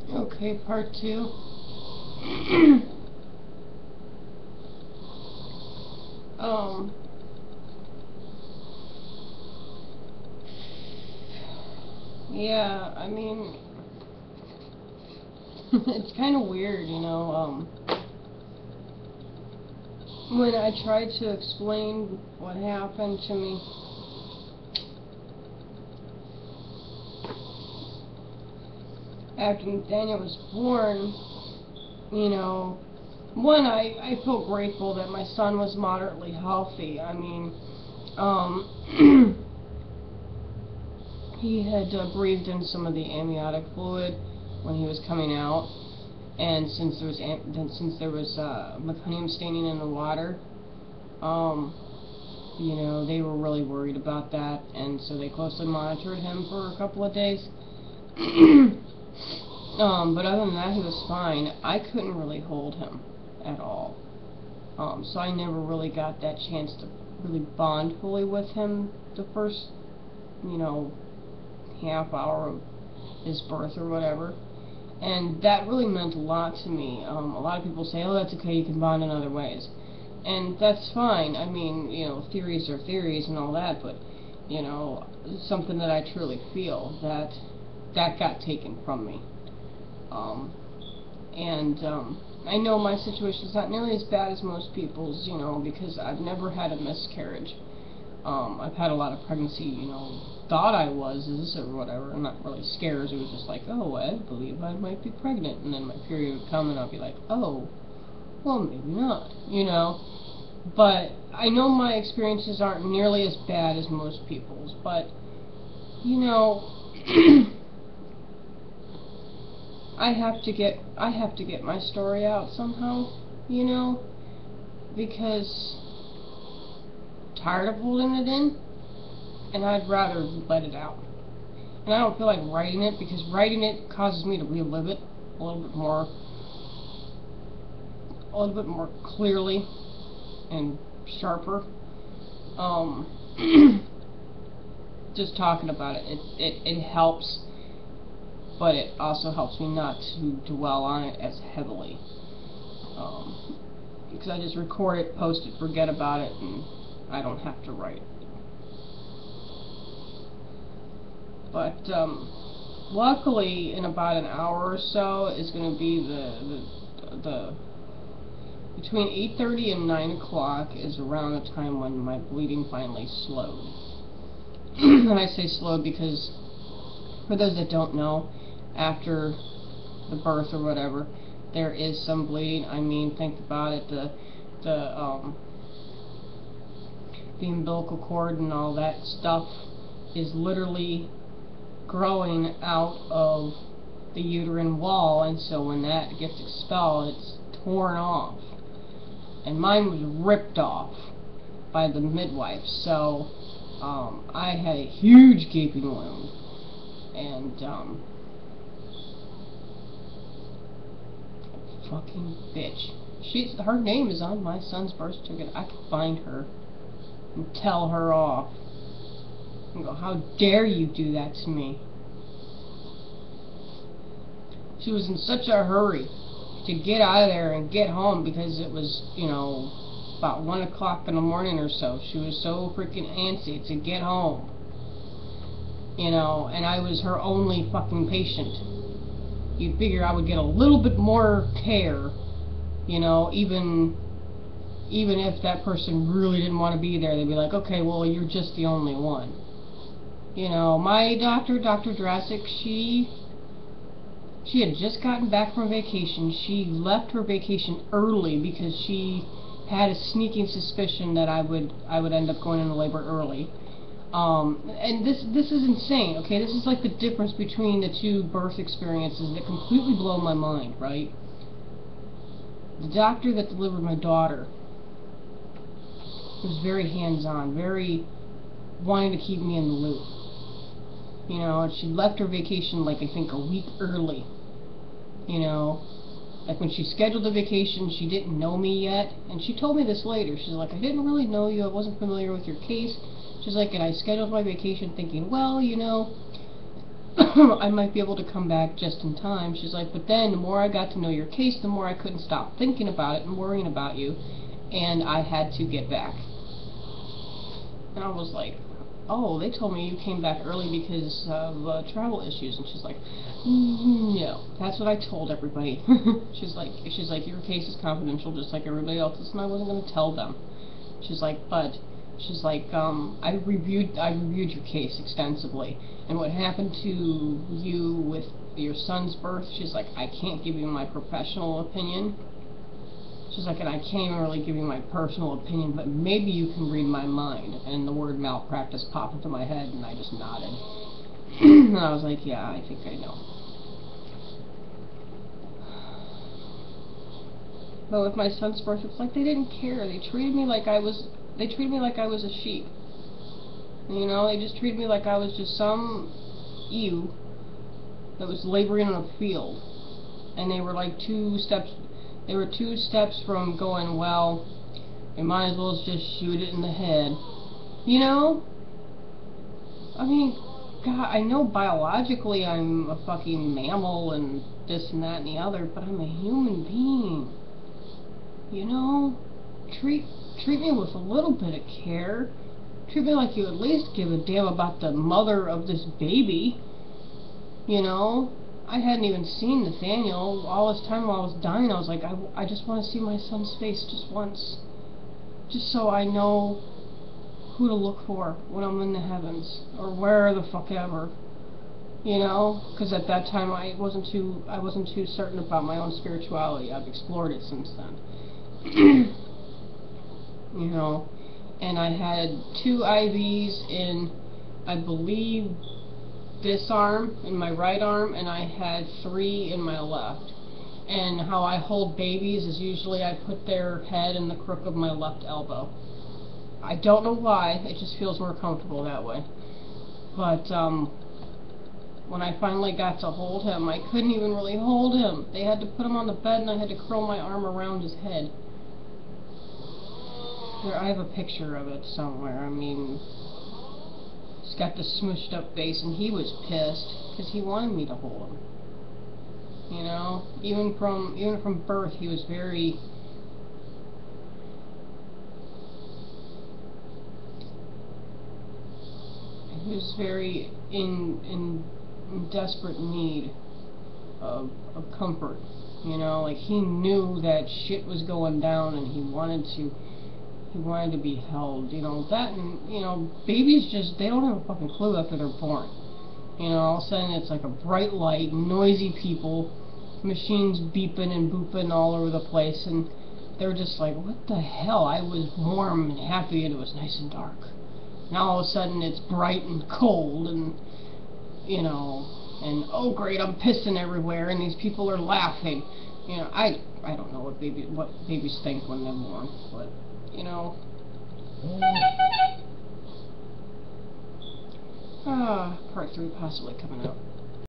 Okay, part two. um, yeah, I mean, it's kind of weird, when I tried to explain what happened to me, after Nathaniel was born, one, I feel grateful that my son was moderately healthy. I mean, he had breathed in some of the amniotic fluid when he was coming out, and since there was meconium staining in the water, they were really worried about that, and so they closely monitored him for a couple of days. But other than that, he was fine. I couldn't really hold him at all. So I never really got that chance to really bond fully with him the first, half hour of his birth or whatever. And that really meant a lot to me. A lot of people say, oh, that's okay, you can bond in other ways. And that's fine. I mean, theories are theories and all that, but, something that I truly feel, that got taken from me. I know my situation's not nearly as bad as most people's, because I've never had a miscarriage. I've had a lot of pregnancy, thought I was, or whatever, and not really scares. It was just like, oh, I believe I might be pregnant, and then my period would come and I'll be like, oh, well, maybe not, But I know my experiences aren't nearly as bad as most people's, but, I have to get my story out somehow, because I'm tired of holding it in, and I'd rather let it out. And I don't feel like writing it, because writing it causes me to relive it a little bit more clearly and sharper. Just talking about it helps, but it also helps me not to dwell on it as heavily. Because I just record it, post it, forget about it, and I don't have to write. But luckily, in about an hour or so, is going to be the between 8:30 and 9 o'clock is around the time when my bleeding finally slowed. And I say slowed because, for those that don't know, after the birth or whatever, there is some bleeding. I mean, think about it, the umbilical cord and all that stuff is literally growing out of the uterine wall, and so when that gets expelled, it's torn off. And mine was ripped off by the midwife, so I had a huge gaping wound, and fucking bitch. Her name is on my son's birth certificate. I could find her and tell her off and go, how dare you do that to me? She was in such a hurry to get out of there and get home because it was, about 1 o'clock in the morning or so. She was so freaking antsy to get home. And I was her only fucking patient. You'd figure I would get a little bit more care, even if that person really didn't want to be there. They'd be like, okay, well, you're just the only one. My doctor, Dr. Drassic, she had just gotten back from vacation. She left her vacation early because she had a sneaking suspicion that I would end up going into labor early. And this is insane, okay? This is like the difference between the two birth experiences that completely blow my mind, right? The doctor that delivered my daughter was very hands-on, very wanting to keep me in the loop. And she left her vacation, like, I think a week early. Like when she scheduled the vacation, she didn't know me yet, and she told me this later. She's like, I didn't really know you, I wasn't familiar with your case. She's like, and I scheduled my vacation thinking, well, I might be able to come back just in time. She's like, but then the more I got to know your case, the more I couldn't stop thinking about it and worrying about you, and I had to get back. And I was like, oh, they told me you came back early because of travel issues. And she's like, no, that's what I told everybody. she's like, your case is confidential just like everybody else's, and I wasn't going to tell them. She's like, but she's like, I reviewed your case extensively, and what happened to you with your son's birth, she's like, I can't give you my professional opinion. She's like, and I can't even really give you my personal opinion, but maybe you can read my mind. And the word malpractice popped into my head, and I just nodded. And I was like, yeah, I think I know. But with my son's birth, it's like they didn't care. They treated me like I was a sheep. You know, they just treated me like I was just some ewe that was laboring in a field. And they were like two steps from going, well, we might as well just shoot it in the head. You know? I mean, God, I know biologically I'm a fucking mammal and this and that and the other, but I'm a human being. You know? Treat me with a little bit of care. Treat me like you at least give a damn about the mother of this baby. You know? I hadn't even seen Nathaniel. All this time while I was dying, I was like, I just want to see my son's face just once. Just so I know who to look for when I'm in the heavens. Or where the fuck ever. You know? Because at that time I wasn't too certain about my own spirituality. I've explored it since then. You know? And I had 2 IVs in, I believe, this arm, in my right arm, and I had 3 in my left. And how I hold babies is usually I put their head in the crook of my left elbow. I don't know why, it just feels more comfortable that way. But when I finally got to hold him, I couldn't even really hold him. They had to put him on the bed and I had to curl my arm around his head. Here, I have a picture of it somewhere. I mean, he's got the smushed up face, and he was pissed because he wanted me to hold him. You know, even from birth, he was very in desperate need of comfort. You know, like he knew that shit was going down, and he wanted to be held. You know, that, and you know, babies just, they don't have a fucking clue after they're born. You know, all of a sudden it's like a bright light, noisy people, machines beeping and booping all over the place, and they're just like, what the hell? I was warm and happy and it was nice and dark. Now all of a sudden it's bright and cold, and you know, and oh great, I'm pissing everywhere and these people are laughing. You know, I don't know what babies think when they're born, but you know. Part 3 possibly coming out.